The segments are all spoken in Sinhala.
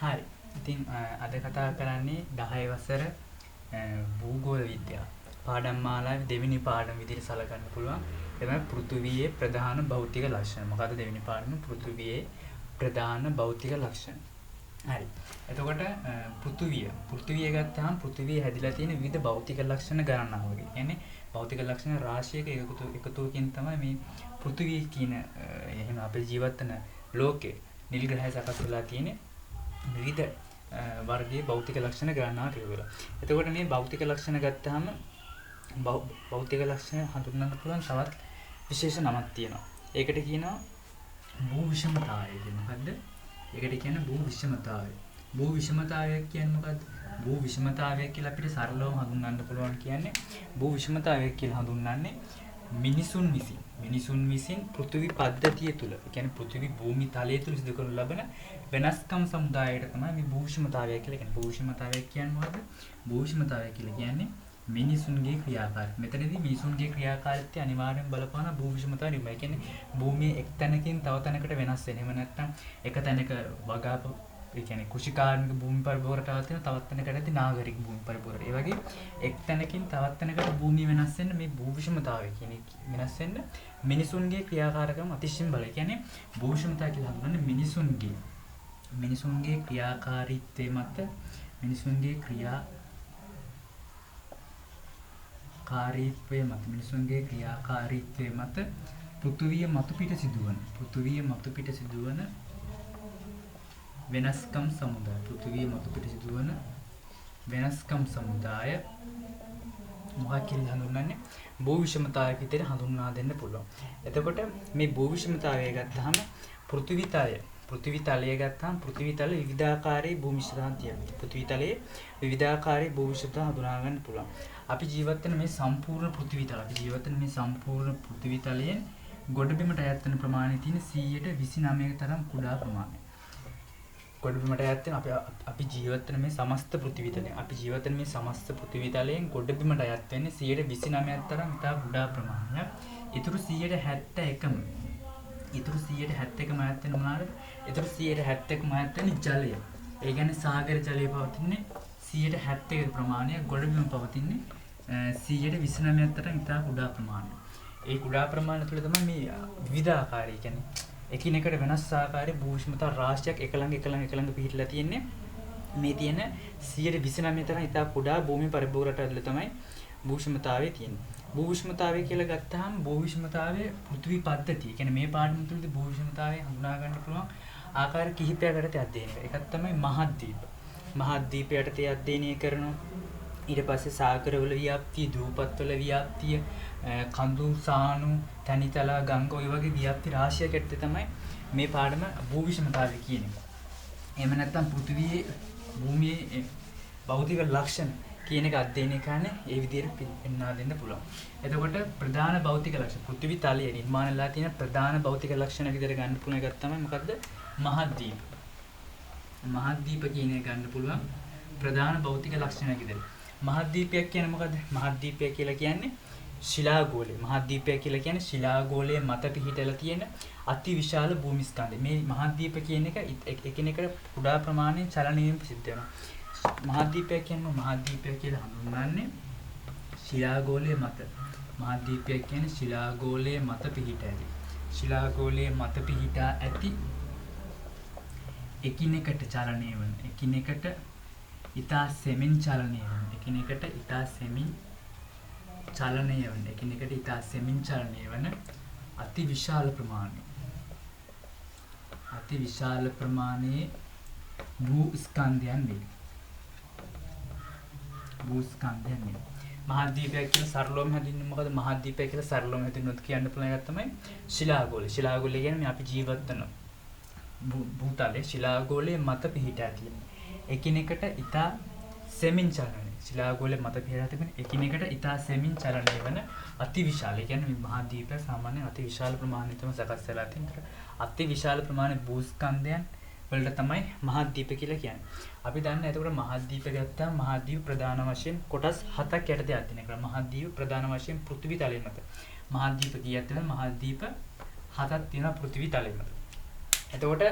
හරි. ඉතින් අද කතා කරන්නේ 10 වසර භූගෝල විද්‍යාව. පාඩම් මාලාවේ දෙවෙනි පාඩම විදිහට සලකන්න පුළුවන්. එතන පෘථුවියේ ප්‍රධාන භෞතික ලක්ෂණ. මොකද්ද දෙවෙනි පාඩම? පෘථුවියේ ප්‍රධාන භෞතික ලක්ෂණ. හරි. එතකොට පෘථුවිය ගත්තාම පෘථුවිය හැදිලා තියෙන විවිධ භෞතික ලක්ෂණ ගණනාවක. කියන්නේ භෞතික ලක්ෂණ රාශියක එකතුවකින් තමයි මේ පෘථුවිය කියන එහෙම අපේ ජීවත් වෙන ලෝකේ නිල් ග්‍රහය සකස් වෙලා තියෙන්නේ. විවිධ වර්ගයේ භෞතික ලක්ෂණ ගණනා කරලා. එතකොට මේ භෞතික ලක්ෂණ ගත්තාම භෞතික ලක්ෂණ හඳුන්වන්න පුළුවන් තවත් විශේෂ නමක් තියෙනවා. ඒකට කියනවා භූ විෂමතාවය කියලා. මොකද්ද? ඒකට කියන්නේ භූ විෂමතාවය. භූ විෂමතාවය කියන්නේ මොකද්ද? භූ විෂමතාවය කියලා අපිට සරලවම හඳුන්වන්න පුළුවන් කියන්නේ භූ විෂමතාවය කියලා හඳුන්වන්නේ මිනිසුන් විසින් පෘථිවි පද්ධතිය තුළ, ඒ කියන්නේ පෘථිවි භූමි තලය තුළ සිදු කරන ලබන වෙනස්කම් සමුදායයට තමයි මේ භූ විෂමතාවය කියලා කියන්නේ. භූ විෂමතාවය කියන්නේ මොකද්ද? භූ විෂමතාවය කියලා කියන්නේ මිනිසුන්ගේ ක්‍රියාකාරීත්වය. මෙතනදී මිනිසුන්ගේ ක්‍රියාකාරීත්වය අනිවාර්යෙන් බලපාන භූ විෂමතාවය නෙමෙයි. ඒ කියන්නේ භූමියේ එක් තැනකින් තව තැනකට වෙනස් වෙන. එහෙම නැත්නම් එක තැනක වගාප ඒ කියන්නේ කෘෂිකාර්මික භූමි පරිභෝගයට තියෙන තවත් තැනකටදී නාගරික භූමි පරිභෝගයට. ඒ වගේ එක් තැනකින් තවත් තැනකට භූමිය වෙනස් වෙන්න මේ භූ විෂමතාවය කියන්නේ වෙනස් වෙන්න මිනිසුන්ගේ ක්‍රියාකාරකම් අතිශයින් බලයි. කියන්නේ භූ විෂමතාවය කියලා හඳුන්වන්නේ මිනිසුන්ගේ ක්‍රියාකාරීත්වය මත මිනිසුන්ගේ ක්‍රියාකාරීත්වය මත පෘථුවිය මතු පිට සිදුවන වෙනස්කම් සමුදාය මොකක් කියලා හඳුන්වන්නේ භූ විෂමතාවය විදිහට හඳුන්වා දෙන්න පුළුවන්. එතකොට මේ භූ විෂමතාවය ගත්තාම පෘථිවි තලය ගත්තාම පෘථිවි තලයේ විවිධාකාරයේ භූ මිශ්‍රතාන් තියෙනවා. පෘථිවි තලයේ විවිධාකාරයේ භූ මිශ්‍රතාන් හඳුනා ගන්න පුළුවන්. අපි ජීවත් වෙන මේ සම්පූර්ණ පෘථිවි තලයෙන් ගොඩබිමට ඈත් වෙන ප්‍රමාණය තියෙන 129ක තරම් කුඩා ප්‍රමාණයක්. ගොඩබිමට ඈත් වෙන අපි ජීවත් වෙන මේ සමස්ත පෘථිවි තලයෙන් ගොඩබිමට ඈත් වෙන්නේ 129ක් තරම් ඉතා කුඩා ප්‍රමාණයක්. ඊටු 171ම ඈත් වෙන මොනවාද? ඊටු 171ම ඈත් වෙන ජලය. ඒ කියන්නේ සාගර ජලය පවතින්නේ 171 ප්‍රමාණයක්, ගොඩබිම පවතින්නේ 129ක් තරම් ඉතා කුඩා ප්‍රමාණයක්. ඒ කුඩා ප්‍රමාණය තුළ තමයි මේ විවිධාකාරී කියන්නේ එකිනෙකට වෙනස් ආකාරයේ භූ විෂමතා රාශියක් එක ළඟ පිහිටලා තියෙන්නේ. මේ තියෙන 129 තරම් ඉතා කුඩා භූමි පරිභෝගයට ඇතුළේ තමයි භූ විෂමතාවය තියෙන්නේ. භූ විෂමතාවය කියලා ගත්තාම භූ විෂමතාවයේ පෘථිවි පද්ධතිය. කියන්නේ මේ පාඩම තුළදී භූ විෂමතාවය හඳුනා ගන්න පුළුවන් ආකාර කිහිපයකට අධ්‍යයනය කරනවා. එකක් තමයි මහද්වීප යටතේ අධ්‍යයනය කරනවා. ඊට පස්සේ සාගරවල ව්‍යාප්තිය, දූපත්වල ව්‍යාප්තිය, කඳු සානු, තනිතලා ගංගා ඔය වගේ ව්‍යාප්ති රාශියක් ඇත්තේ තමයි මේ පාඩම භූ විෂමතාවය කියන එක. එහෙම නැත්නම් පෘථිවියේ භූමියේ භෞතික ලක්ෂණ කියන එක අධ්‍යයනය කරන්නේ ඒ විදිහට පෙන්වා දෙන්න පුළුවන්. එතකොට ප්‍රධාන භෞතික ලක්ෂණ පෘථිවි තලයේ නිර්මාණය වෙලා තියෙන ප්‍රධාන භෞතික ලක්ෂණ විදිහට ගන්න පුළුවන් එකක් තමයි මොකද්ද? මහද්වීප කියන එක ගන්න පුළුවන් ප්‍රධාන භෞතික ලක්ෂණ විදිහට. මහද්වීපයක් කියන්නේ මොකද්ද? මහද්වීපය කියලා කියන්නේ ශිලාගෝලයේ මත පිහිටලා තියෙන අතිවිශාල භූමිස්කන්ධය. මේ මහද්වීප කියන එක එකිනෙකට කුඩා ප්‍රමාණයෙන් චලනය වීම සිද්ධ වෙනවා. මහද්වීපය කියලා හඳුන්වන්නේ ශිලාගෝලයේ මත පිහිටා ඇති එකිනෙකට ඉතා සෙමින් චලනය වන අතිවිශාල ප්‍රමාණයේ භූ ස්කන්ධයන් වේ. මහද්වීපයක් කියලා සරලවම හැදින්නේ මොකද? මහද්වීපය කියලා සරලවම හැදින්නොත් කියන්න පුළුවන් එකක් තමයි ශිලාගෝලය. ශිලාගෝලය කියන්නේ අපි ජීවත් වෙන භූතලයේ ශිලාගෝලයේ මත පිහිටා තියෙන එකිනෙකට ඉතා සෙමින් චලනය. ශිලාගෝලයේ මත පිහිටා තිබෙන එකිනෙකට ඉතා සෙමින් චලනය වන අතිවිශාල. ඒ කියන්නේ මේ මහද්වීපය සාමාන්‍යයෙන් අතිවිශාල ප්‍රමාණයට තමයි සකස් වෙලා තියෙන්නේ. අතිවිශාල ප්‍රමාණයේ භූස්කන්ධයන් වලට තමයි මහද්වීප කියලා කියන්නේ. අපි දන්නේ එතකොට මහද්වීප ගත්තාම මහද්වීප ප්‍රධාන වශයෙන් කොටස් 7ක් යටතේ අධ්‍යයනය කරනවා. මහද්වීප ප්‍රධාන වශයෙන් පෘථිවි තලය මත. මහද්වීප කීයක් තියෙනවද? මහද්වීප 7ක් තියෙනවා පෘථිවි තලය මත. එතකොට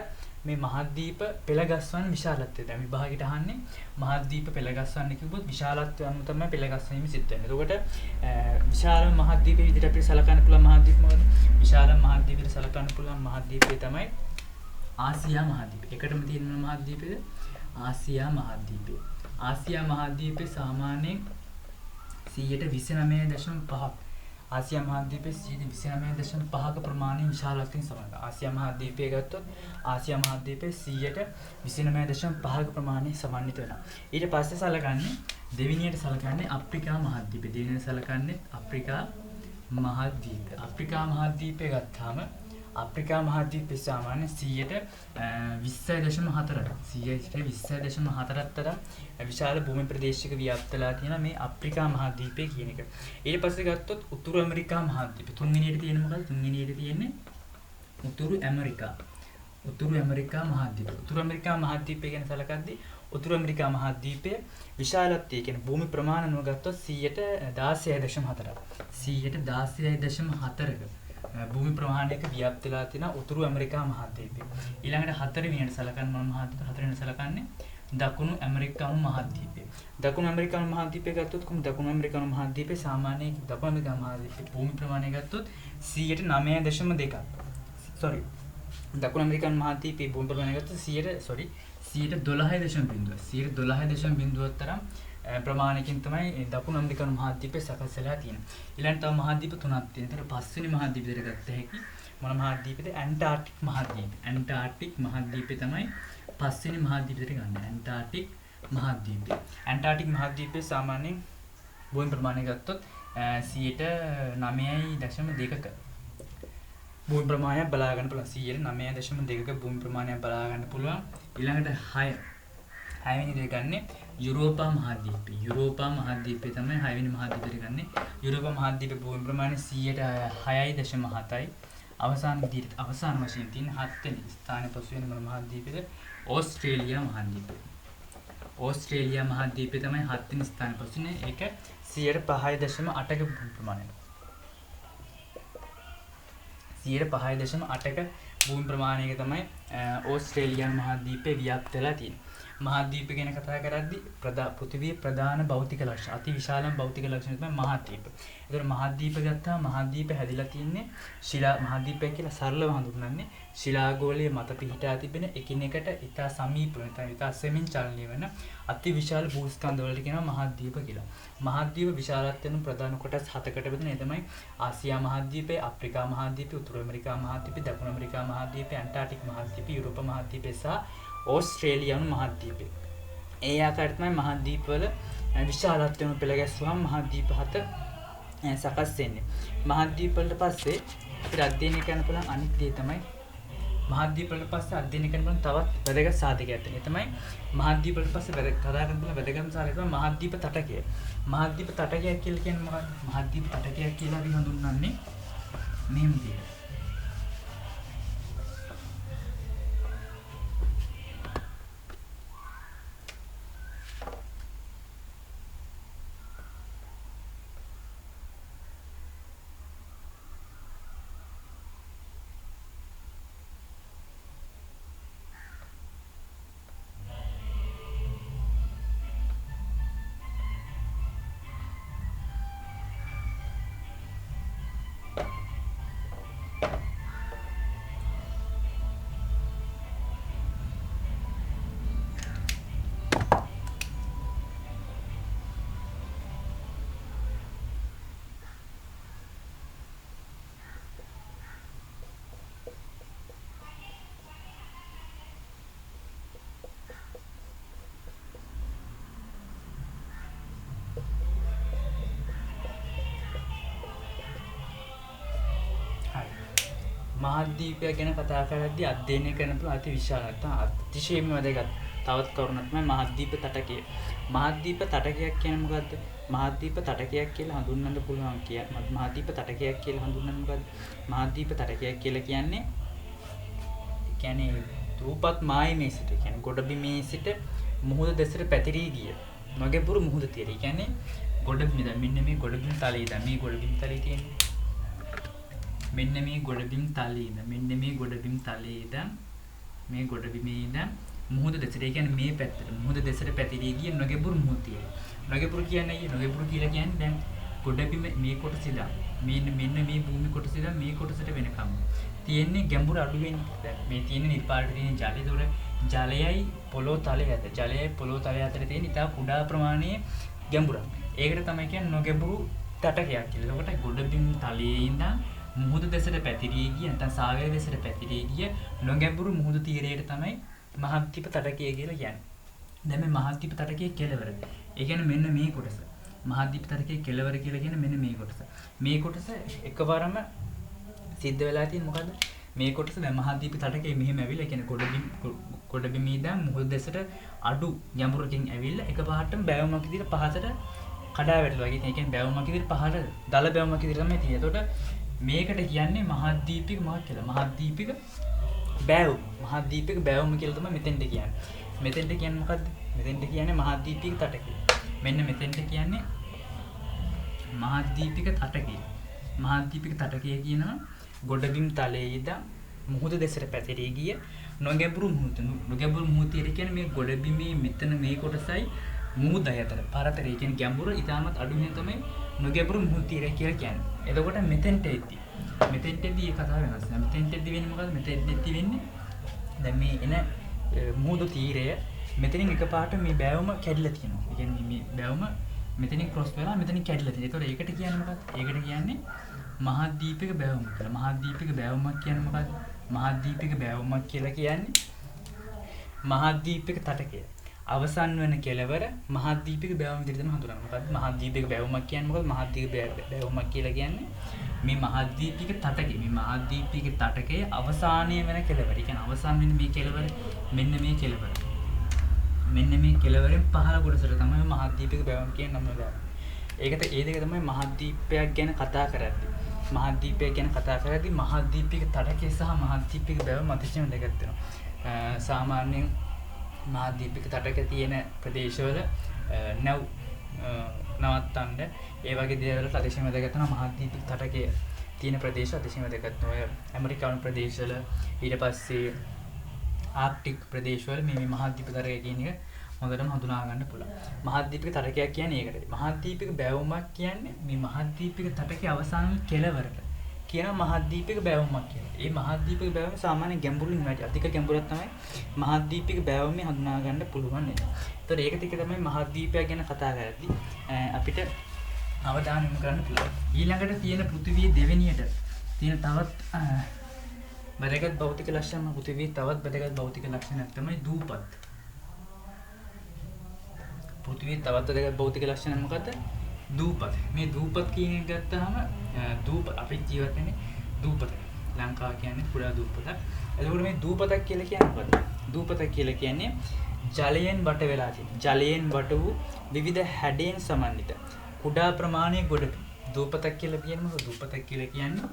මේ මහද්වීප පෙළ ගස්වන විශාලත්වය. දැන් විභාගයට අහන්නේ මහද්වීප පෙළ ගස්වන්න කිව්වොත් විශාලත්වය අනුව තමයි පෙළ ගස්වීම සිද්ධ වෙන්නේ. එතකොට විශාල මහද්වීප විදිහට අපිට සලකන්න පුළුවන් මහද්වීප මොකද? විශාල මහද්වීපයට සලකන්න පුළුවන් මහද්වීපය තමයි ආසියා මහද්වීපය. එකටම තියෙන මහද්වීපයද? ආසියා මහද්වීපය. ආසියා මහද්වීපයේ සාමාන්‍යයෙන් 29.5 ආසියා මහද්වීපයේ 29.5ක ප්‍රමාණය විශාලත්වයෙන් සමග. ආසියා මහද්වීපය ගත්තොත් ආසියා මහද්වීපයේ 29.5ක ප්‍රමාණය සමන්විත වෙනවා. ඊට පස්සේ සලකන්නේ දෙවෙනියට සලකන්නේ අප්‍රිකා මහද්වීපය. දෙවෙනියට සලකන්නේ අප්‍රිකා මහද්වීපය. අප්‍රිකා මහද්වීපය ගත්තාම අප්‍රිකා මහද්වීපයේ සාමාන්‍ය 20.4ක් තරම් විශාල භූමි ප්‍රදේශයක ව්‍යාප්තලා තියෙන මේ අප්‍රිකා මහද්වීපය කියන එක. ඊට පස්සේ ගත්තොත් උතුරු ඇමරිකා මහද්වීපය. තුන්වෙනියට තියෙන්නේ මොකද්ද? තුන්වෙනියට තියෙන්නේ උතුරු ඇමරිකා. උතුරු ඇමරිකා මහද්වීපය. උතුරු ඇමරිකා මහද්වීපය ගැන සලකද්දී උතුරු ඇමරිකා මහද්වීපය විශාලත්වය කියන්නේ භූමි ප්‍රමාණය අනුව ගත්තොත් 16.4ක්. 16.4ක භූමි ප්‍රමාණයක ව්‍යාප්ත වෙලා තියෙන උතුරු ඇමරිකා මහද්වීපය. ඊළඟට හතරවෙනියට සලකන්න මොන මහද්වීපය? හතරවෙනියට සලකන්නේ දකුණු ඇමරිකානු මහද්වීපය. දකුණු ඇමරිකානු මහද්වීපය ගත්තොත් කොහොමද? දකුණු ඇමරිකානු මහද්වීපය සාමාන්‍යයෙන් දකුණු ඇමරිකා මහද්වීපයේ භූමි ප්‍රමාණය ගත්තොත් 9.2ක්. sorry. දකුණු ඇමරිකානු මහද්වීපයේ භූමි ප්‍රමාණය ගත්තොත් 12.0 තරම් ප්‍රමාණයකින් තමයි දකුණු ඇමරිකානු මහද්වීපය සකස් වෙලා තියෙන්නේ. ඊළඟට තව මහද්වීප තුනක් තියෙනවා. ඒතර පස්වෙනි මහද්වීපයට ගත්ත හැකි මොන මහද්වීපද? ඇන්ටාර්ක්ටික් මහද්වීපය. ඇන්ටාර්ක්ටික් මහද්වීපය තමයි පස්වෙනි මහද්වීපයට ගන්න. ඇන්ටාර්ක්ටික් මහද්වීපය. ඇන්ටාර්ක්ටික් මහද්වීපයේ සාමාන්‍යයෙන් භූමි ප්‍රමාණය ගත්තොත් 9.2ක භූමි ප්‍රමාණයක් බලා ගන්න පුළුවන්. 9.2ක භූමි ප්‍රමාණයක් බලා ගන්න පුළුවන්. ඊළඟට 6 වෙනි දේ ගන්නේ යුරෝපා මහද්වීපය. යුරෝපා මහද්වීපය තමයි 6 වෙනි මහද්වීපයට ගන්නේ. යුරෝපා මහද්වීපයේ භූමි ප්‍රමාණය 6.7යි. අවසාන විදිහට අවසාන වශයෙන් තියෙන 7 වෙනි ස්ථානයේ පසු වෙන මොන මහද්වීපයද? ඕස්ට්‍රේලියා මහද්වීපය. ඕස්ට්‍රේලියා මහද්වීපය තමයි 7 වෙනි ස්ථානයේ පසු වෙන. ඒක 5.8ක භූමි ප්‍රමාණය. 5.8ක භූමි ප්‍රමාණයක තමයි ඕස්ට්‍රේලියා මහද්වීපයේ ව්‍යාප්ත වෙලා තියෙන්නේ. මහද්වීප ගැන කතා කරද්දී පෘථිවියේ ප්‍රධාන භෞතික ලක්ෂණ අති විශාලම භෞතික ලක්ෂණ තමයි මහද්වීප. ඒතර මහද්වීප ගත්තාම මහද්වීප හැදිලා තින්නේ මහද්වීපය කියලා සරලව හඳුන්වන්නේ ශිලාගෝලයේ මත පිහිටා තිබෙන එකිනෙකට ඉතා සමීප වෙන ඉතා සෙමින් චලනය වෙන අති විශාල භූස්කන්ධ වලට කියනවා මහද්වීප කියලා. මහද්වීප විශාලත්වයෙන් ප්‍රධාන කොටස් 7කට බෙදෙන. ඒ තමයි ආසියා මහද්වීපය, අප්‍රිකා මහද්වීපය, උතුරු ඇමරිකා මහද්වීපය, දකුණු ඇමරිකා මහද්වීපය, ඇන්ටාර්ක්ටික් මහද්වීපය, යුරෝපා මහද්වීපය සහ ඕස්ට්‍රේලියානු මහද්වීපය. ඒ ආකාරයට තමයි මහද්වීපවල විශාලත්වයෙන් පෙළ ගැස්වුවාම මහද්වීප 7 සකස් වෙන්නේ. මහද්වීප වලට පස්සේ අපිට අධ්‍යයනය කරන්න පුළුවන් අනිත් දේ තමයි මහද්වීප වලට පස්සේ අධ්‍යයනය කරන්න පුළුවන් තවත් වැදගත් සාධකයක් තියෙනවා. ඒ තමයි මහද්වීප වලට පස්සේ කතා කරන්න පුළුවන් වැදගත් සාධකය තමයි මහද්වීප තටකය. මහද්වීප තටකය කියලා කියන්නේ මොකක්ද? මහද්වීප තටකය කියලා අපි හඳුන්වන්නේ මෙහෙම දෙයක්. මහද්වීපය ගැන කතා කරද්දී අධ්‍යයනය කරන අති විශාල අතිශයින්ම වැදගත් තවත් කරුණක් තමයි මහද්වීප තටකය. මහද්වීප තටකයක් කියන්නේ මොකද්ද? මහද්වීප තටකයක් කියලා හඳුන්වන්න පුළුවන් මහද්වීප තටකයක් කියලා හඳුන්වන්නේ මොකද්ද? මහද්වීප තටකයක් කියලා කියන්නේ රූපත් මායිමේ සිට කියන්නේ ගොඩබිමේ සිට මුහුද දෙසට පැතිරී ගිය නොගැඹුරු මුහුද තියෙන. ඒ කියන්නේ ගොඩබිම දැන් මෙන්න මේ ගොඩබිම් තලයේ දැන් මේ ගොඩබිම් තලයේ තියෙන්නේ මෙන්න මේ ගොඩබිම් තලයේ ඉඳන් මෙන්න මේ ගොඩබිම් තලයේ ඉඳන් මේ ගොඩබිමේ ඉඳන් මුහුද දෙසට, ඒ කියන්නේ මේ පැත්තට මුහුද දෙසට පැතිරී ගිය නොගැඹුරු මුහුද තියෙනවා. නොගැඹුරු කියන්නේ නොගැඹුරු කියලා කියන්නේ දැන් ගොඩබිම මේ කොටස ඉඳන් මෙන්න මේ භූමි කොටස ඉඳන් මේ කොටසට වෙනකම් තියෙන්නේ ගැඹුරු අඩු වෙන්නේ. දැන් මේ තියෙන නිපාට තියෙන ජලය. ඒතකොට ජලයයි පොළොව තලය අතර තියෙන ඉතා කුඩා ප්‍රමාණයේ ගැඹුරක්. ඒකට තමයි කියන්නේ නොගැඹුරු තටකයක් කියලා. ඒකට ගොඩබිම් තලයේ ඉඳන් මුහුද දෙසට පැතිරී ගිය නැත්නම් සාගරය දෙසට පැතිරී ගිය නොගැඹුරු මුහුදු තීරයට තමයි මහද්වීප තටකය කියලා කියන්නේ. දැන් මේ මහද්වීප තටකයේ කෙළවර. ඒ කියන්නේ මෙන්න මේ කොටස. මහද්වීප තටකයේ කෙළවර කියලා කියන්නේ මෙන්න මේ කොටස. මේ කොටස එකවරම සිද්ධ වෙලා තියෙන මොකද්ද? මේ කොටස දැන් මහද්වීප තටකයේ මෙහෙම ඇවිල්ලා ඒ කියන්නේ ගොඩබිම ඉඳන් මුහුද දෙසට අඩු ගැඹුරකින් ඇවිල්ලා එකපාරටම බැවුමක් විදිහට පහසට කඩා වැටෙනවා. ඒ කියන්නේ බැවුමක් විදිහට පහට දල බැවුමක් විදිහට තමයි තියෙන්නේ. එතකොට මේකට කියන්නේ මහද්වීපික මොකක් කියලා? මහද්වීපික බැවුම. මහද්වීපික බැවුම කියලා තමයි මෙතෙන්ට කියන්නේ. මෙතෙන්ට කියන්නේ මොකද්ද? මෙතෙන්ට කියන්නේ මහද්වීපික තටකය. මෙන්න මෙතෙන්ට කියන්නේ මහද්වීපික තටකය. මහද්වීපික තටකය කියනවා ගොඩබිම් තලයේ ඉඳන් මුහුද දෙසට පැතිරී ගිය නොගැඹුරු මුහුද. නොගැඹුරු මුහුද කියන්නේ මේ ගොඩබිමේ මෙතන මේ කොටසයි මුහුදයි අතර පරතරය. කියන්නේ ගැඹුර ඉතාමත් අඩු වෙන තමයි නොගැඹුරු මුහුද තීරය කියලා කියන්නේ. එතකොට මෙතෙන්ට එද්දි ඒ කතාව වෙනස්. මෙතෙන්ට එද්දි වෙන්නේ මොකද්ද? මෙතෙන්ට එද්දි වෙන්නේ දැන් මේ එන මුහුදු තීරය මෙතනින් එකපාරට මේ බැවුම කැඩිලා තියෙනවා. ඒ කියන්නේ මේ බැවුම මෙතනින් ක්‍රොස් වෙලා මෙතනින් කැඩිලා තියෙනවා. ඒතකොට ඒකට කියන්නේ මොකක්ද? ඒකට කියන්නේ මහද්වීපික බැවුම කියලා. මහද්වීපික බැවුමක් කියන්නේ මොකක්ද? මහද්වීපික බැවුමක් කියලා කියන්නේ මහද්වීපික තටකය. අවසන් වෙන කෙළවර මහද්වීපික බැවුම විදිහට තමයි හඳුනන්නේ. මොකද්ද මහද්වීපික බැවුමක් කියන්නේ? මොකද මහද්වීපික බැවුමක් කියලා කියන්නේ මේ මහද්වීපික තටකය. මේ මහද්වීපික තටකයේ අවසානයේ වෙන කෙළවර. ඒ කියන්නේ අවසන් වෙන මේ කෙළවර මෙන්න මේ කෙළවර. මෙන්න මේ කෙළවරෙන් පහළ කොටසට තමයි මහද්වීපික බැවුම කියන නම දාන්නේ. ඒකට ඒ දෙක තමයි මහද්වීපයක් ගැන කතා කරද්දී. මහද්වීපයක් ගැන කතා කරද්දී මහද්වීපික තටකය සහ මහද්වීපික බැවුම අතිශයින් දෙකක් තියෙනවා. සාමාන්‍යයෙන් මහද්වීපික තටක තියෙන ප්‍රදේශවල නැව් නවත්තන්න ඒ වගේ දේවල් අතිශයින් වැදගත් වෙනවා. මහද්වීපික තටකයේ තියෙන ප්‍රදේශ අතිශයින් වැදගත් වෙනවා. ඇමරිකානු ප්‍රදේශවල ඊට පස්සේ ආර්ක්ටික් ප්‍රදේශවල මේ මහද්වීපික තටකය කියන එක හොඳටම හඳුනා ගන්න පුළුවන්. මහද්වීපික තටකයක් කියන්නේ ඒකට. මහද්වීපික බැවුමක් කියන්නේ මේ මහද්වීපික තටකයේ අවසාන කෙළවරට කියන මහද්වීපික බැවුමක් කියලා. ඒ මහද්වීපික බැවුම සාමාන්‍ය ගැඹුරින් වැඩි අධික ගැඹුරක් තමයි මහද්වීපික බැවුමේ හඳුනා ගන්න පුළුවන් නේද? ඒතර ඒක ටික තමයි මහද්වීපයක් ගැන කතා කරද්දී අපිට අවධානය යොමු කරන්න පුළුවන්. ඊළඟට තියෙන පෘථිවියේ දෙවෙනියට තියෙන තවත් වැදගත් භෞතික ලක්ෂණ පෘථිවියේ තවත් වැදගත් භෞතික ලක්ෂණයක් තමයි දූපත්. පෘථිවියේ තවත් වැදගත් භෞතික ලක්ෂණ මොකද්ද? දූපත්. මේ දූපත් කියන එක ගත්තාම දූපත් අපි ජීවත් වෙන්නේ දූපතක. ලංකාව කියන්නේ කුඩා දූපතක්. එතකොට මේ දූපතක් කියලා කියන්නේ මොකද්ද? දූපතක් කියලා කියන්නේ ජලයෙන් වට වෙලා තියෙන. ජලයෙන් වට වූ විවිධ හැඩයෙන් සමන්විත කුඩා ප්‍රමාණයේ ගොඩබිම්. දූපතක් කියලා කියන්නේ මොකද? දූපතක් කියලා කියන්නේ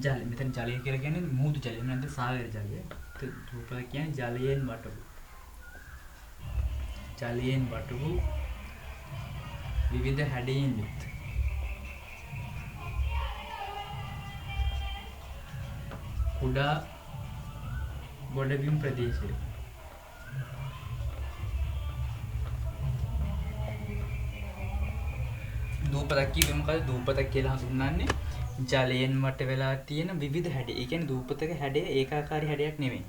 ජලය. මෙතන ජලය කියලා කියන්නේ මුහුදු ජලය. නැත්නම් සාගර ජලය. දූපත කියන්නේ ජලයෙන් වට වූ. ජලයෙන් වට වූ විවිධ හැඩයෙන් යුක්ත කුඩා ගොඩබිම් ප්‍රදේශය. දූපතක් කියන්නේ මොකද? දූපතක් කියලා හඳුන්වන්නේ ජලයෙන් වට වෙලා තියෙන විවිධ හැඩ. ඒ කියන්නේ දූපතක හැඩය ඒකාකාරී හැඩයක් නෙමෙයි.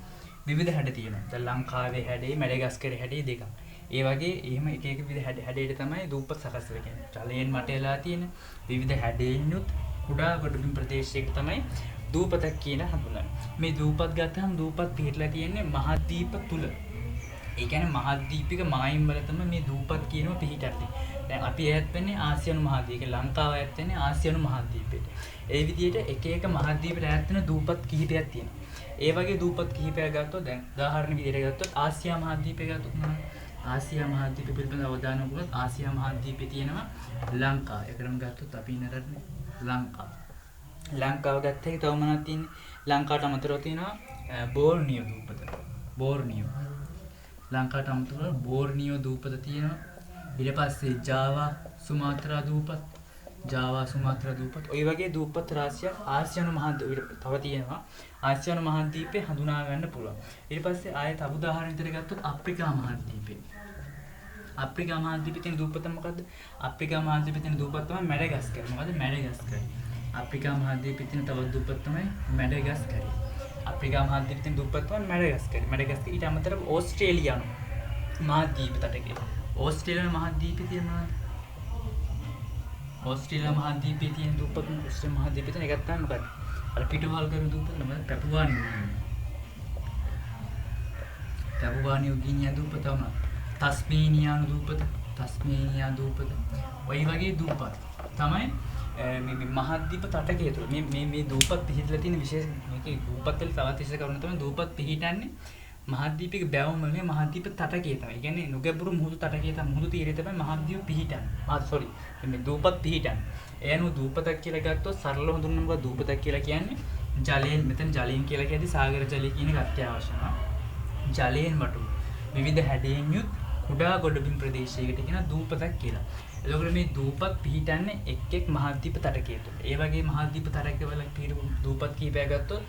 විවිධ හැඩ තියෙනවා. දැන් ලංකාවේ හැඩේ, මැඩගස්කරේ හැඩේ දෙකක්. ඒ වගේ එහෙම එක එක විවිධ හැඩයට තමයි දූපත් සකස් වෙන්නේ. ජලයෙන් වට වෙලා තියෙන විවිධ හැඩයෙන් යුත් කුඩා ගොඩබිම් ප්‍රදේශයක තමයි දූපතක් කියන හඳුන්වන්නේ. මේ දූපත් ගත්තහම දූපත් පිහිටලා තියෙන්නේ මහද්වීප තුල. ඒ කියන්නේ මහද්වීපික මායිම් වල තමයි මේ දූපත් කියනවා පිහිටන්නේ. දැන් අපි ඈත් වෙන්නේ ආසියානු මහද්වීපේ. ලංකාව ඈත් වෙන්නේ ආසියානු මහද්වීපේට. ඒ විදිහට එක එක මහද්වීපවල ඈත් වෙන දූපත් කිහිපයක් තියෙනවා. ඒ වගේ දූපත් කිහිපයක් ගත්තොත් දැන් උදාහරණ විදිහට ගත්තොත් ආසියා මහද්වීපය ගත්තොත් ආසියා මහද්වීපය පිළිබඳව අවධානය යොමු කළොත් ආසියා මහද්වීපේ තියෙනවා ලංකාව. ඒකටම ගත්තොත් අපි ඉන්නරන්නේ ලංකාව. ලංකාව ගත්ත එක තව මොනවද තියෙන්නේ? ලංකාවට අමතරව තියෙනවා බෝර්නියෝ දූපත. බෝර්නියෝ. ලංකාවට අමතරව බෝර්නියෝ දූපත තියෙනවා. ඊට පස්සේ ජාවා, සුමාත්‍රා දූපත්. ජාවා සුමාත්‍රා දූපත්. ඔය වගේ දූපත් රාශියක් ආසියානු මහද්වීපේ තව තියෙනවා. ආසියානු මහද්වීපේ හඳුනා ගන්න පුළුවන්. ඊට පස්සේ ආයෙත් උදාහරණ විදිහට ගත්තොත් අප්‍රිකා මහද්වීපේ. අප්‍රිකා මහද්වීපේ තියෙන දූපත මොකද්ද? අප්‍රිකා මහද්වීපේ තියෙන දූපත තමයි මැඩගස්කර්. මොකද්ද මැඩගස්කර්? අප්‍රිකා මහද්වීපේ තියෙන තවත් දූපත තමයි මැඩගස්කර්. අප්‍රිකා මහද්වීපේ තියෙන දූපත තමයි මැඩගස්කර්. මැඩගස්කර් ඊට අමතරව ඕස්ට්‍රේලියානු මහද්වීප තටකේ. ඕස්ට්‍රේලියානු මහද්වීපේ තියෙන ඕස්ට්‍රේලියා මහද්වීපයේ තියෙන දූපත් ඕස්ට්‍රේලියා මහද්වීපයේ තියෙන එකක් තමයි මොකක්ද? අර පිටුවහල් කරන දූපත නම පැපුවා නිව් ගිනියා දූපත තමයි. තස්මේනියානු දූපත, තස්මේනියා දූපත. ඔය වගේ දූපත් තමයි මේ මහද්වීප තටකය තුළ මේ දූපත් පිහිටලා තියෙන විශේෂ මේකේ දූපත් වල තවත් විශේෂ කරුණ තමයි දූපත් පිහිටන්නේ මහද්වීපික බැවුම් වල මහද්වීප තටකය තමයි. ඒ කියන්නේ නුගැඹුරු මුහුදු තටකය තමයි මුහුදු තීරය තමයි මහද්වීප පිහිටන්නේ. මේ දූපත් පිහිටන්නේ. ඒ අනුව දූපතක් කියලා ගත්තොත් සරලව හඳුන්වනවා දූපතක් කියලා කියන්නේ ජලයෙන් මෙතන ජලයෙන් කියලා කියද්දි සාගර ජලය කියන එක අත්‍යවශ්‍ය වෙනවා. ජලයෙන් වටු විවිධ හැඩයෙන් යුත් කුඩා ගොඩබිම් ප්‍රදේශයකට කියන දූපතක් කියලා. එතකොට මේ දූපත් පිහිටන්නේ එක් මහද්වීප තටකය තුළ. ඒ වගේ මහද්වීප තටකවල පිහිටු දූපත් කීපයක් ගත්තොත්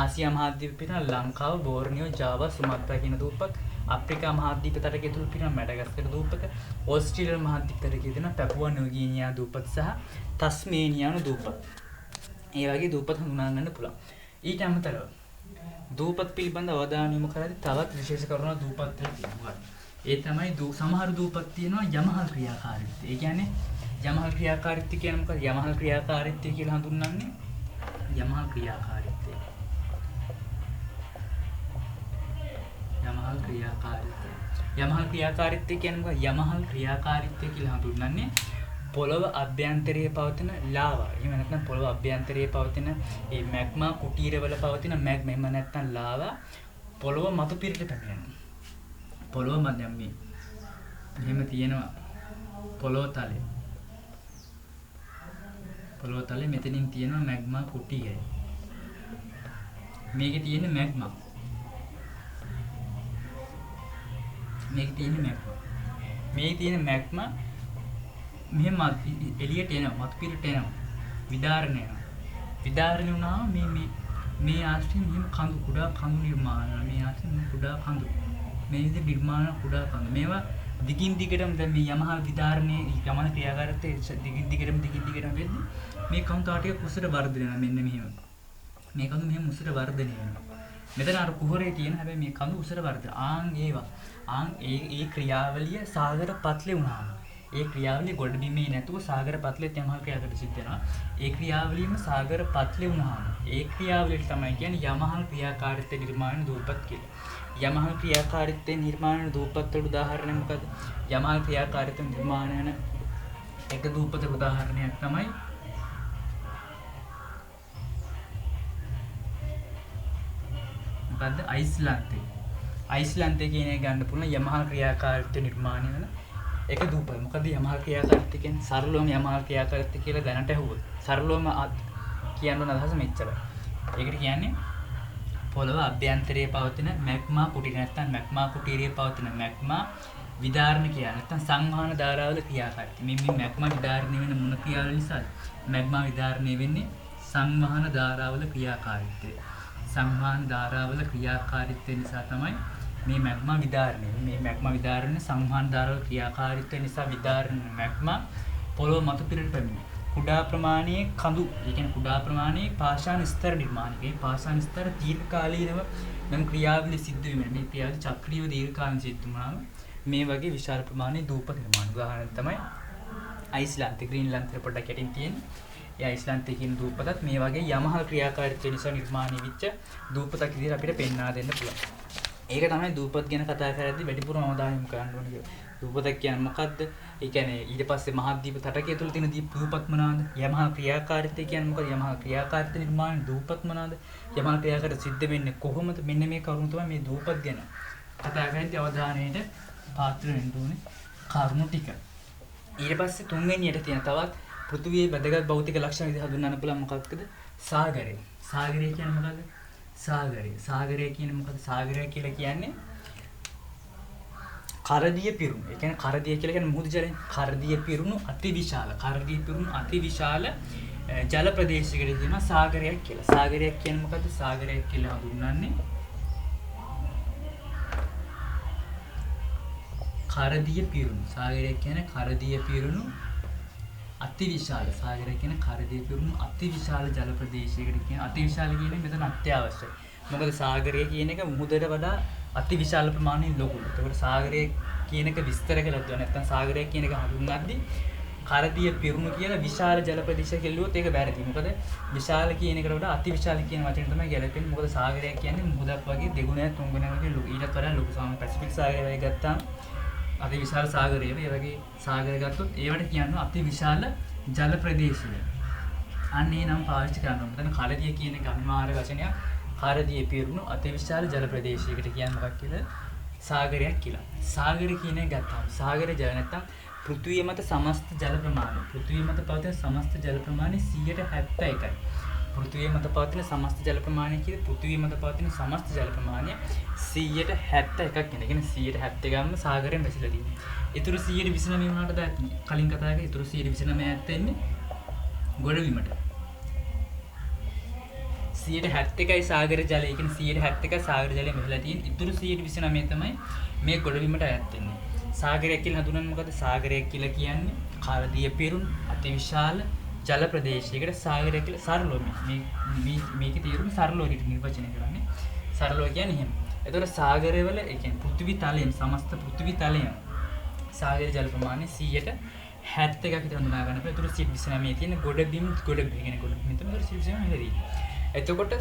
ආසියා මහද්වීප පිහිටන ලංකාව, බෝර්නියෝ, ජාවා, සුමාත්‍රා කියන දූපත්, අප්‍රිකා මහද්වීප තටකය තුළ පිහිටන මැඩගස්කර් දූපත, ඕස්ට්‍රේලියා මහද්වීප තටකයේ තියෙන පැපුවා නිව් ගිනියා දූපත් සහ තස්මේනියානු දූපත්. ඒ වගේ දූපත් හඳුනා ගන්න පුළුවන්. ඊට අමතරව දූපත් පිළිබඳ අවධානය යොමු කරද්දී තවත් විශේෂ කරුණක් දූපත් වල තියෙනවා. ඒ තමයි සමහර දූපත් තියෙනවා යමහල් ක්‍රියාකාරීත්වය. ඒ කියන්නේ යමහල් ක්‍රියාකාරීත්වය කියන්නේ මොකද? යමහල් ක්‍රියාකාරීත්වය කියලා හඳුන්වන්නේ යමහල් ක්‍රියාකාරීත්වය. යමහල් ක්‍රියාකාරීත්වය. යමහල් ක්‍රියාකාරීත්වය කියන්නේ මොකද? යමහල් ක්‍රියාකාරීත්වය කියලා හඳුන්වන්නේ පොළව අභ්‍යන්තරයේ පවතින ලාවා. එහෙම නැත්නම් පොළව අභ්‍යන්තරයේ පවතින මේ මැග්මා කුටීරවල පවතින මැග්මා එහෙම නැත්නම් ලාවා පොළව මතු පිරට පැමිණෙනවා. පොළොව මැදම මේ එහෙම තියෙනවා පොළොව තලය. පොළොව තලයේ මෙතනින් තියෙනවා මැග්මා කුටීරය. මේකේ තියෙන මැග්මා. මේකේ තියෙන මැග්මා. මේ තියෙන මැග්මා මෙහෙම එළියට එනවා, මතු පිරට එනවා. විදාරණය වෙනවා. විදාරණය වුණාම මේ ආශ්‍රයෙන් මෙහෙම කඳු කුඩා කඳු නිර්මාණය වෙනවා. මේ ආශ්‍රයෙන් කුඩා කඳු මේ විදිහට නිර්මාණ කුඩා කඳු. මේවා දිගින් දිගටම දැන් මේ යමහා විදාරණයේ යමන ක්‍රියාකාරීත්වයේ දිගින් දිගටම වෙද්දී මේ කඳු තාටිය කුසට වර්ධනය වෙනවා. මෙන්න මෙහෙම. මේ කඳු මෙහෙම උසට වර්ධනය වෙනවා. මෙතන අර කුහරේ තියෙන හැබැයි මේ කඳු උසට වර්ධනය. ඒ ක්‍රියාවලිය සාගර පත්ලේ වුණාම ඒ ක්‍රියාවලිය ගොඩබිමේ නැතුව සාගර පත්ලෙත් යමහා ක්‍රියාවකට සිද්ධ වෙනවා. ඒ ක්‍රියාවලියම සාගර පත්ලේ වුණාම ඒ ක්‍රියාවලියට තමයි කියන්නේ යමහා ක්‍රියාකාරීත්වය නිර්මාණ දූපත් කියලා. යමහා ක්‍රියාකාරීත්වයෙන් නිර්මාණය වන දූපත් වල උදාහරණය මොකද? යමහා ක්‍රියාකාරීත්වයෙන් නිර්මාණය වන එක දූපතක උදාහරණයක් තමයි මොකද්ද? අයිස්ලන්තය. අයිස්ලන්තය කියන එක ගන්න පුළුවන් යමහා ක්‍රියාකාරීත්වය නිර්මාණය වන එක දූපත. මොකද යමහා ක්‍රියාකාරීත්වය කියන්නේ සරලවම යමහා ක්‍රියාකාරීත්වය කියලා දැනට ඇහුවොත් සරලවම කියන්න අදහස මෙච්චරයි. ඒකට කියන්නේ පොළව අභ්‍යන්තරයේ පවතින මැග්මා කුටීරය නැත්නම් මැග්මා කුටීරයේ පවතින මැග්මා විදාරණ කියන නැත්නම් සංවහන ධාරාවල ක්‍රියාකාරීත්වය. මේ මැග්මා විදාරණය වෙන මොන ක්‍රියාවල නිසාද? මැග්මා විදාරණය වෙන්නේ සංවහන ධාරාවල ක්‍රියාකාරීත්වය. සංවහන ධාරාවල ක්‍රියාකාරීත්වය නිසා තමයි මේ මැග්මා විදාරණය. මේ මැග්මා විදාරණ සංවහන ධාරාවල ක්‍රියාකාරීත්වය නිසා විදාරණ මැග්මා පොළොව මතු පිරට පැමිණේ. කුඩා ප්‍රමාණයේ කඳු, ඒ කියන්නේ කුඩා ප්‍රමාණයේ පාෂාණ ස්තර නිර්මාණය. මේ පාෂාණ ස්තර දීර්ඝකාලීනව නම් ක්‍රියාවලිය සිද්ධ වෙන්නේ. මේ ක්‍රියාවලිය චක්‍රීය දීර්ඝකාලීන සිද්ධ වුණාම මේ වගේ විශාල ප්‍රමාණයේ දූපත නිර්මාණ. උදාහරණයක් තමයි අයිස්ලන්තේ, ග්‍රීන්ලන්තේ පොඩ්ඩක් යටින් තියෙන. ඒ අයිස්ලන්තේ කියන දූපතත් මේ වගේ යමහා ක්‍රියාකාරීත්වය නිසා නිර්මාණය වෙච්ච දූපතක් විදිහට අපිට පෙන්වා දෙන්න පුළුවන්. ඒක තමයි දූපත් ගැන කතා කරද්දී වැඩිපුරම අවධානය යොමු කරන්න ඕනේ. දූපතක් කියන්නේ මොකද්ද? ඒ කියන්නේ ඊට පස්සේ මහද්වීප තටකය තුළ තියෙන දූපත් මොනවාද? යමහා ක්‍රියාකාරීත්වය කියන්නේ මොකද? යමහා ක්‍රියාකාරීත්ව නිර්මාණ දූපත් මොනවාද? යමහා ක්‍රියාකාරීත්ව සිද්ධ වෙන්නේ කොහොමද? මෙන්න මේ කරුණු තමයි මේ දූපත් ගැන කතා කරද්දී අවධානයට පාත්‍ර වෙන්න ඕනේ කරුණු ටික. ඊට පස්සේ තුන්වෙනියට තියෙන තවත් පෘථිවියේ වැදගත් භෞතික ලක්ෂණ විදිහට හඳුන්වන්න පුළුවන් මොකක්ද? සාගරය. සාගරය කියන්නේ මොකද්ද? සාගරය. සාගරය කියන්නේ මොකද්ද? සාගරය කියලා කියන්නේ කරදිය පිරුණු. ඒ කියන්නේ කරදිය කියලා කියන්නේ මුහුදු ජලය. කරදිය පිරුණු අතිවිශාල ජල ප්‍රදේශයකට කියනවා සාගරයක් කියලා. සාගරයක් කියන්නේ මොකද්ද? සාගරයක් කියලා හඳුන්වන්නේ කරදිය පිරුණු. සාගරයක් කියන්නේ කරදිය පිරුණු අතිවිශාල. සාගරය කියන්නේ කරදිය පිරුණු අතිවිශාල ජල ප්‍රදේශයකට කියන. අතිවිශාල කියන්නේ මෙතන අත්‍යවශ්‍යයි. මොකද සාගරය කියන එක මුහුදට වඩා අතිවිශාල ප්‍රමාණයෙන් ලොකුයි. ඒකට සාගරය කියන එක විස්තර කළා දුවා නැත්නම් සාගරය කියන එක හඳුන්වද්දී කරදිය පිරුණු කියලා විශාල ජල ප්‍රදේශයක් කියලුවොත් ඒක වැරදි. මොකද විශාල කියන එකට වඩා අතිවිශාල කියන වචනේ තමයි ගැලපෙන්නේ. මොකද සාගරය කියන්නේ මුහුදක් වගේ දෙගුණයක් තුන්ගුණයක් වගේ ලොකු. ඊටත් වඩා ලොකු. සාමාන්‍ය පැසිෆික් සාගරය වගේ ගත්තාම අතිවිශාල සාගරය වේ. ඒ වගේ සාගර ගත්තොත් ඒවට කියනවා අතිවිශාල ජල ප්‍රදේශය. අන්න ඒ නම් පාවිච්චි කරනවා. මෙතන කරදිය කියන එක අනිවාර්ය වචනයක්. කරදිය පිරුණු අතිවිශාල ජල ප්‍රදේශයකට කියන්නේ මොකක්ද කියලා? සාගරයක් කියලා. සාගර කියන එක ගත්තාම සාගර ජල නැත්තම් පෘථිවිය මත සමස්ත ජල ප්‍රමාණය. පෘථිවිය මත පවතින සමස්ත ජල ප්‍රමාණය 171යි. පෘථිවිය මත පවතින සමස්ත ජල ප්‍රමාණය කියන්නේ පෘථිවිය මත පවතින සමස්ත ජල ප්‍රමාණය 171ක් කියන. ඒ කියන්නේ 171ක්ම සාගරයෙන් බැසලා තියෙනවා. ඊටු 129 වුණාට කලින් කතා කරේ ඊටු 129 ඇත්තෙන්නේ ගොඩබිමට. 171යි සාගර ජලය. ඒ කියන්නේ 171යි සාගර ජලය මෙහෙලා තියෙන්නේ. ඊටු 129 තමයි මේ ගොඩබිමට අයත් වෙන්නේ. සාගරයක් කියලා හඳුන්වන්නේ මොකද්ද? සාගරයක් කියලා කියන්නේ කරදිය පිරුණු අතිවිශාල ජල ප්‍රදේශයකට සාගරයක් කියලා සරලව මේකේ තේරුම සරලව නිර්වචනය කරන්නේ. සරලව කියන්නේ එහෙම. ඒතකොට සාගරවල ඒ කියන්නේ පෘථිවි තලයෙන් සමස්ත පෘථිවි තලයෙන් සාගර ජල ප්‍රමාණය 171ක් විතර හඳුනා ගන්න පුළුවන්. ඒතකොට 129 තියෙන ගොඩබිම් කියන්නේ ගොඩබිම් මෙතන 129 හැදී. එතකොට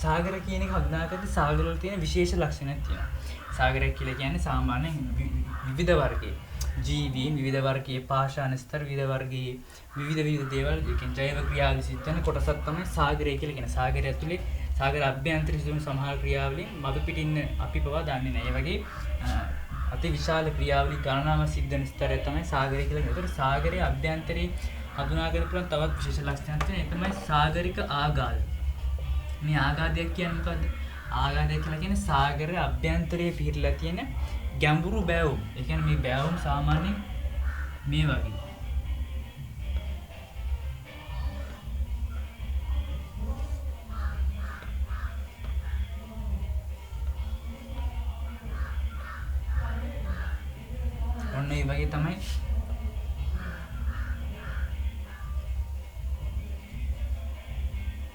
සාගර කියන එක හඳුනාගත්තේ සාගර වල තියෙන විශේෂ ලක්ෂණයක් තියෙනවා. සාගරයක් කියලා කියන්නේ සාමාන්‍යයෙන් විවිධ වර්ගයේ ජීවීන් විවිධ වර්ගයේ පාෂාණ ස්තර විවිධ වර්ගයේ විවිධ දේවල් ඒ කියන්නේ ජෛව ක්‍රියාවලිය සිද්ධ වෙන කොටසක් තමයි සාගරය කියලා කියන්නේ. සාගරය ඇතුලේ සාගර අභ්‍යන්තරයේ සිදුවන සමහර ක්‍රියාවලින් මග පිටින් අපි පවා දන්නේ නැහැ. ඒ වගේ අති විශාල ක්‍රියාවලිය ගණනාවක් සිද්ධ වෙන ස්තරය තමයි සාගරය කියලා කියන්නේ. ඒතකොට සාගරයේ අභ්‍යන්තරයේ හඳුනාගන්න පුළුවන් තවත් විශේෂ ලක්ෂණයක් තියෙනවා. ඒ තමයි සාගරික ආඝාත. මේ ආඝාතයක් කියන්නේ මොකද්ද? ආඝාතය කියලා කියන්නේ සාගරයේ අභ්‍යන්තරයේ පිහිටලා තියෙන ගැඹුරු බෑවුම්. ඒ කියන්නේ මේ බෑවුම් සාමාන්‍යයෙන් මේ වගේ. ඔන්න ඒ වගේ තමයි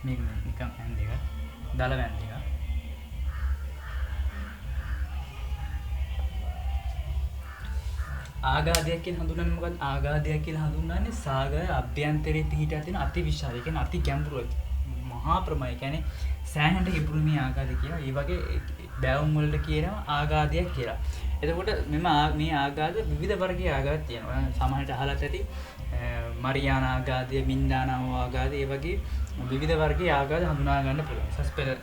මේක නිකන් ඇන්ද එක දල වැන්ද එක ආඝාතයක් කියලා හඳුන්වන්නේ මොකක්ද? ආඝාතයක් කියලා හඳුන්වන්නේ සාගරයේ අභ්‍යන්තරයේ පිහිටා තියෙන අති විශාල, ඒ කියන්නේ අති ගැඹුරු මහා ප්‍රමාණය. ඒ කියන්නේ සෑහෙන ගැඹුරු මේ ආඝාතය කියලා. ඒ වගේ බෑවුම් වලට කියනවා ආඝාතයක් කියලා. එතකොට මේ ආඝාත විවිධ වර්ගයේ ආඝාත තියෙනවා. සාමාන්‍යයෙන් අහලත් ඇති මරියානා ආඝාතය, මින්දානාව ආඝාතය, ඒ වගේ විවිධ වර්ගයේ ආඝාත හඳුනා ගන්න පුළුවන්. සස්පෙලට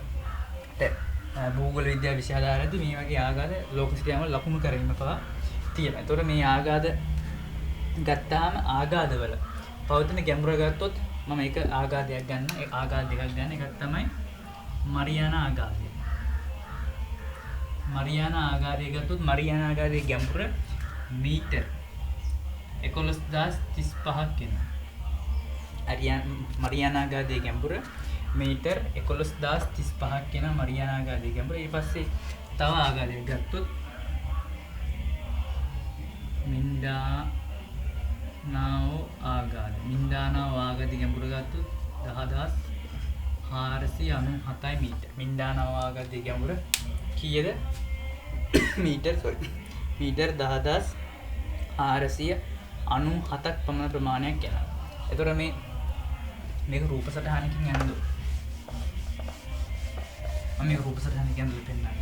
භූගෝල විද්‍යාව විෂයාධාරයේදී මේ වගේ ආඝාත ලෝක සිතියම ලකුණු කරගෙන පවා තියෙනවා. ඒතකොට මේ ආඝාත ගත්තාම ආඝාතවල පවතින ගැඹුර ගත්තොත් මම එක ආඝාතයක් ගන්න. ඒ ආඝාත දෙකක් ගන්න. එකක් තමයි මරියානා ආඝාතය. මරියානා ආඝාතය ගත්තොත් මරියානා ආඝාතයේ ගැඹුර මීටර් 11035ක් වෙනවා. මරියානා ආඝාතයේ ගැඹුර මීටර් 11035ක් වෙනවා මරියානා ආඝාතයේ ගැඹුර. ඊට පස්සේ තව ආඝාතයක් ගත්තොත් මින්දානාව ආඝාතය. මින්දානාව ආඝාතයේ ගැඹුර ගත්තොත් 10497යි මීටර්. මින්දානාව ආඝාතයේ ගැඹුර කීයද? මීටර් 10497ක් පමණ ප්‍රමාණයක් යනවා. එතකොට මේක රූප සටහනකින් යනද? මම මේක රූප සටහනකින් යනද පෙන්නන්න.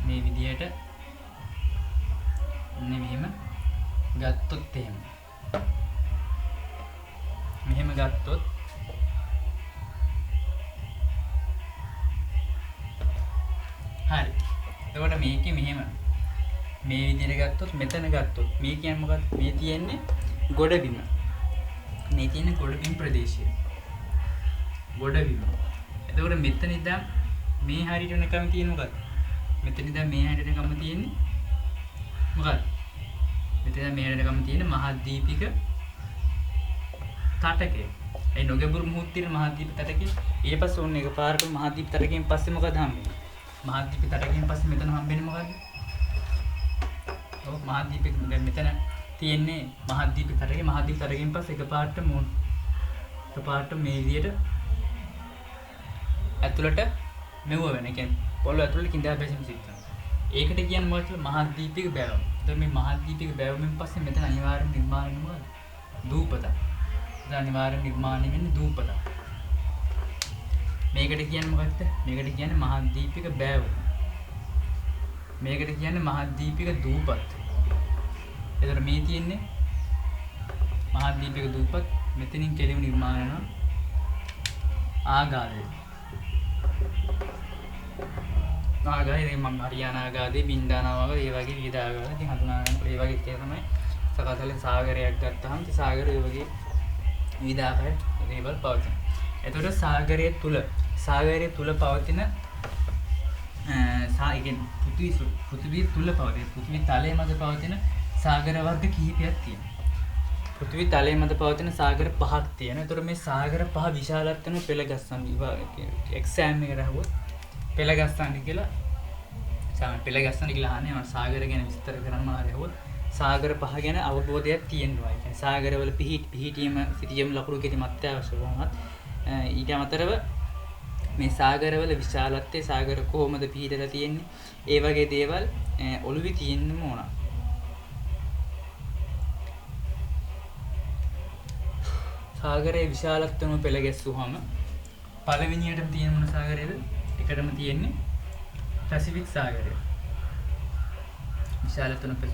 මේ විදිහට ගත්තොත් එහෙම මෙහෙම ගත්තොත් හරි. එතකොට මේකේ මෙහෙම මේ විදිහට ගත්තොත් මෙතන ගත්තොත් මේ කියන්නේ මොකක්ද? මේ තියෙන්නේ ගොඩබිම. මේ තියෙන්නේ ගොඩබිම් ප්‍රදේශය. ගොඩබිම. එතකොට මෙතන ඉඳන් මේ හරියට වෙනකම් තියෙන මොකක්ද? මෙතන ඉඳන් මේ හරියට වෙනකම් තියෙන්නේ මොකක්ද? මෙතන මේ හරියට වෙනකම් තියෙන්නේ මහද්වීපික තටකය. ඒ නොගැඹුරු මුහුදු තියෙන මහද්වීප තටකය. ඊට පස්සේ ඕන එකපාරටම මහද්වීප තටකයෙන් පස්සේ මොකද හම්බෙන්නේ? මහද්වීප තටකයෙන් පස්සේ මෙතන හම්බෙන්නේ මොකද්ද? ඔව් මහද්වීපෙක මෙතන තියෙන්නේ මහද්වීප තටකය. මහද්වීප තටකයෙන් පස්සේ එකපාරටම මේ විදියට ඇතුළට මෙව වෙන. ඒ කියන්නේ පොළොව ඇතුළට කිඳා බැසීම සිද්ධ වෙනවා. ඒකට කියන්නේ මොකක්ද? මහද්වීපික බැවුම. එතකොට මේ මහද්වීපික බැවුමෙන් පස්සේ මෙතන අනිවාර්යයෙන් නිර්මාණය වෙනවා දූපතක්. අනිවාර්යෙන් නිර්මාණය වෙන්නේ දූපතක්. මේකට කියන්නේ මොකක්ද? මේකට කියන්නේ මහද්වීපික බෑවුම. මේකට කියන්නේ මහද්වීපික දූපත්. එතකොට මේ තියෙන්නේ මහද්වීපික දූපත්. මෙතනින් කෙලිම නිර්මාණය වෙනවා ආගාදය. ආගාදය මම හරියානා ආගාදේ බින්දානා වගේ ඒ වගේ විවිධ ආගාද ඉතින් හඳුනා ගන්න ඒ වගේ තියෙන තමයි සකසලෙන් සාගරයක් ගත්තාම ඉතින් සාගරය ඒ වගේ විවිධ ආකාර දේවල් පවතින. එතකොට සාගරය තුල පවතින පෘථිවිය තුල පවතින පෘථිවි තලයේ මත පවතින සාගර වර්ග කිහිපයක් තියෙනවා. පෘථිවි තලයේ මත පවතින සාගර පහක් තියෙනවා. එතකොට මේ සාගර පහ විශාලත්වන පෙළ ගස්සන් එක්සෑම් එකට අහුවොත් පෙළ ගස්සන්න කියලා අහන්නේ මම සාගර ගැන විස්තර කරන්න මාරයවොත් සාගර පහ ගැන අවබෝධයක් තියෙනවා. ඒ කියන්නේ සාගරවල පිහිටීම සිටියම් ලකුණු කිරීම අත්‍යවශ්‍ය වුණත් ඊට අමතරව මේ සාගරවල විශාලත්වයේ සාගර කොහොමද පිහිටලා තියෙන්නේ? ඒ වගේ දේවල් ඔළුවේ තියෙන්න ඕන. සාගරයේ විශාලත්වම පෙළ ගැස්සුවාම පළවෙනියටම තියෙන මොන සාගරයද? එකටම තියෙන්නේ පැසිෆික් සාගරය. විශාලත්වම පෙළ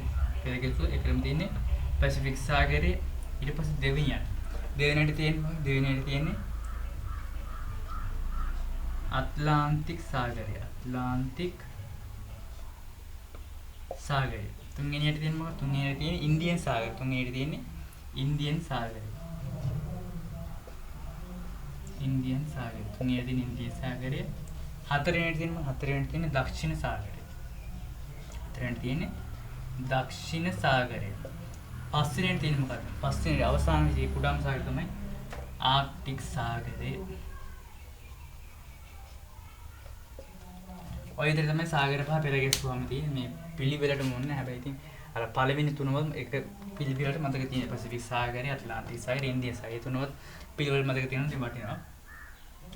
ගැස්සුවා එකටම තියෙන්නේ පැසිෆික් සාගරය. ඊට පස්සේ දෙවෙනියට තියෙන්නේ අට්ලාන්ටික් සාගරය. තුන්වෙනියට තියෙන්නේ මොකක්ද? තුන්වෙනියට තියෙන්නේ ඉන්දියන් සාගරය. තුන්වෙනියට තියෙන්නේ ඉන්දියන් සාගරය. තුන්වෙනියට තියෙන ඉන්දියන් සාගරය. හතරවෙනියට තියෙන්නේ දක්ෂිණ සාගරය. දක්ෂිණ සාගරය. පස්වෙනියට තියෙන්නේ මොකක්ද? පස්වෙනියට අවසාන විදිහේ කුඩාම සාගරය තමයි ආර්ක්ටික් සාගරය. ඔය විදිහට තමයි සාගර පහ පෙළ ගැස්සුවාම තියෙන්නේ. මේ පිළිවෙලටම ඕනේ. හැබැයි ඉතින් අර පළවෙනි තුනම එක පිළිවෙලට මතක තියෙන පැසිෆික් සාගරය, ඇට්ලාන්ටික් සාගරය, ඉන්දියන් සාගරය තුනවත් පිළිවෙල මතක තියෙනවා ඉතින් වටිනවා.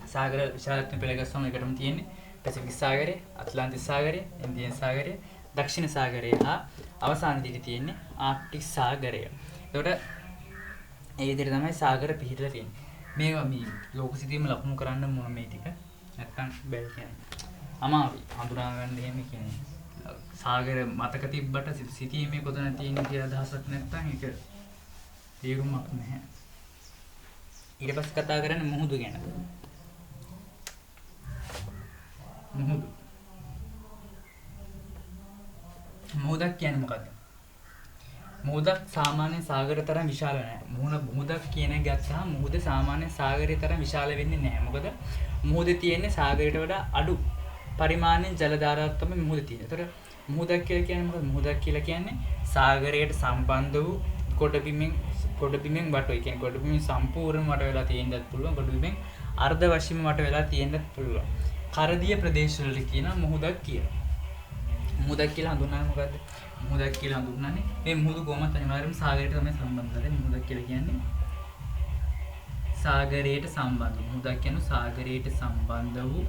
සාගර විශාලත්වයෙන් පෙළ ගැස්සුවාම එකටම තියෙන්නේ පැසිෆික් සාගරය, ඇට්ලාන්ටික් සාගරය, ඉන්දියන් සාගරය, දක්ෂිණ සාගරය හා අවසාන විදිහට තියෙන්නේ ආර්ක්ටික් සාගරය. එතකොට මේ විදිහට තමයි සාගර පිහිටලා තියෙන්නේ. මේවා මේ ලෝක සිතියම ලකුණු කරන්න මොන මේ ටික නැත්තම් බැරි කියන්නේ. අමාරුයි හඳුනා ගන්න එහෙම කියන්නේ. සාගර මතක තිබ්බට සිතීමේ කොතන තියෙන්නේ කියලා අදහසක් නැත්නම් ඒක තේරුමක් නැහැ. ඊට පස්සේ කතා කරන්නේ මුහුදු ගැන. මුහුදක් කියන්නේ මොකද්ද? මුහුදක් සාමාන්‍ය සාගර තරම් විශාල නැහැ. මුහුදක් කියන එක ගත්තාම මුහුද සාමාන්‍ය සාගරය තරම් විශාල වෙන්නේ නැහැ. මොකද මුහුදේ තියෙන්නේ සාගරයට වඩා අඩු පරිමාණයෙන් ජල ධාරාවක් තමයි මුහුදේ තියෙන්නේ. ඒතර මුහුදක් කියලා කියන්නේ මොකද? මුහුදක් කියලා කියන්නේ සාගරයට සම්බන්ධ වූ ගොඩබිමෙන් වටෝ. ඒ කියන්නේ ගොඩබිමෙන් සම්පූර්ණයෙන් වට වෙලා තියෙන්නත් පුළුවන්. ගොඩබිමෙන් අර්ධ වශයෙන්ම වට වෙලා තියෙන්නත් පුළුවන්. කරදිය ප්‍රදේශවල කියනවා මුහුදක් කියලා. මුහුදක් කියලා හඳුන්වන්නේ මොකද්ද? මුහුදක් කියලා හඳුන්වන්නේ මේ මුහුදු කොහොමද අනිවාර්යයෙන්ම සාගරයට තමයි සම්බන්ධ වෙන්නේ. මුහුදක් කියලා කියන්නේ සාගරයට සම්බන්ධ. මුහුදක් කියන්නේ සාගරයට සම්බන්ධ වූ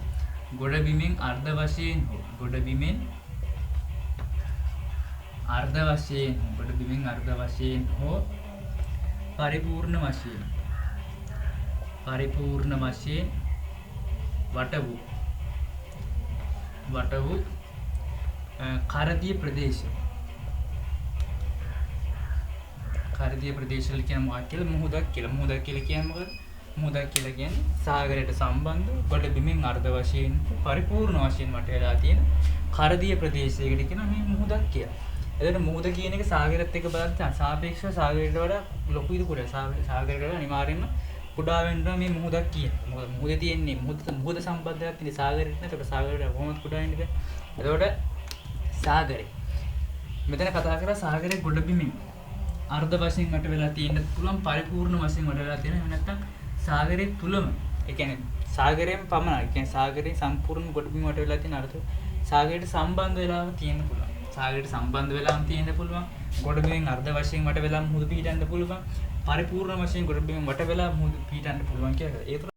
ගොඩබිමෙන් අර්ධ වශයෙන් හෝ පරිපූර්ණ වශයෙන් වට වූ කරදිය ප්‍රදේශ. කාර්දීය ප්‍රදේශවල කියන මොකක්ද කියලා මුහුදක් කියලා. මුහුදක් කියලා කියන්නේ මොකද? මුහුදක් කියලා කියන්නේ සාගරයට සම්බන්ධ ගොඩ බිමෙන් අර්ධ වශයෙන් පරිපූර්ණ වශයෙන් වට වෙලා තියෙන කාර්දීය ප්‍රදේශයකට කියන මේ මුහුදක් කියලා. එතකොට මුහුද කියන එක සාගරයත් එක්ක බලද්දී සාපේක්ෂව සාගරයට වඩා ලොකු ඉදිරියට සාගරයට අනිවාර්යයෙන්ම කුඩා වෙන්න මේ මුහුදක් කියන්නේ. මොකද මුහුදේ තියෙන්නේ මුහුද සම්බන්ධයක් තියෙන සාගරෙට නේ. ඒකට සාගරයට කොහොමද කුඩා වෙන්නේ? එතකොට සාගරේ මෙතන කතා කරා සාගරයේ ගොඩබිමින් අර්ධ වශයෙන් වට වෙලා තියෙන පුළුවන් පරිපූර්ණ වශයෙන් වට වෙලා තියෙන එහෙම නැත්නම් සාගරයේ තුලම ඒ කියන්නේ සාගරයෙන් පමණයි. ඒ කියන්නේ සාගරයේ සම්පූර්ණ ගොඩබිම වට වෙලා තියෙන අර්ධ සාගරයට සම්බන්ධ වෙලාම තියෙන්න පුළුවන්. සාගරයට සම්බන්ධ වෙලාම තියෙන්න පුළුවන්. ගොඩබිමෙන් අර්ධ වශයෙන් වට වෙලා මුහුද පිහිටන්න පුළුවන්. පරිපූර්ණ වශයෙන් ගොඩබිමෙන් වට වෙලා මුහුද පිහිටන්න පුළුවන් කියලා. ඒක